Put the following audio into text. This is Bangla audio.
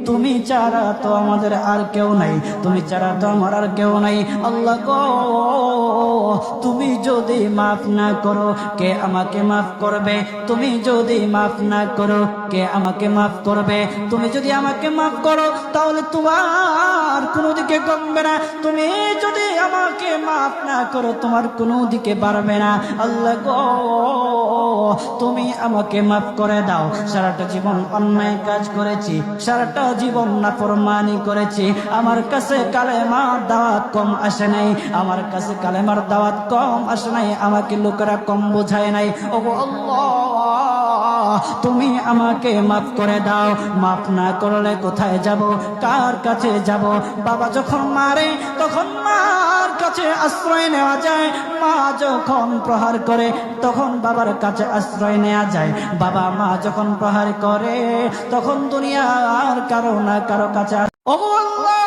তুমি ছাড়া তো আমাদের আর কেউ নাই, তুমি ছাড়া তো আমার আর কেউ নাই। আল্লাহ গো, তুমি যদি মাফ না করো কে আমাকে মাফ করবে? তুমি যদি মাফ না করো কে আমাকে মাফ করবে? তুমি যদি আমাকে মাফ করো তাহলে তোমার কোনো দিকে কমবে না, তুমি যদি আমাকে মাফ না করো তোমার কোনো দিকে বাড়বে না। আল্লাহ গো, তুমি আমাকে মাফ করে দাও। সারাটা জীবন অন্যায় কাজ করেছি, সারাটা জীবন নাফরমানি করেছি, আমার কাছে কালেমার দাওয়াত কম আসে নাই, আমার কাছে কালেমার দাওয়াত কম আসে নাই, আমাকে লোকেরা কম বোঝায় নাই। ওগো আল্লাহ, তুমি আমাকে মাফ করে দাও। মাফ না করলে কোথায় যাব, কার কাছে যাব? বাবা যখন মারে তখন মার কাছে আশ্রয় নেওয়া যায়, মা যখন প্রহার করে তখন বাবার কাছে আশ্রয় নেওয়া যায়, বাবা মা যখন প্রহার করে তখন দুনিয়ার কারো না কারো কাছে। ওগো আল্লাহ,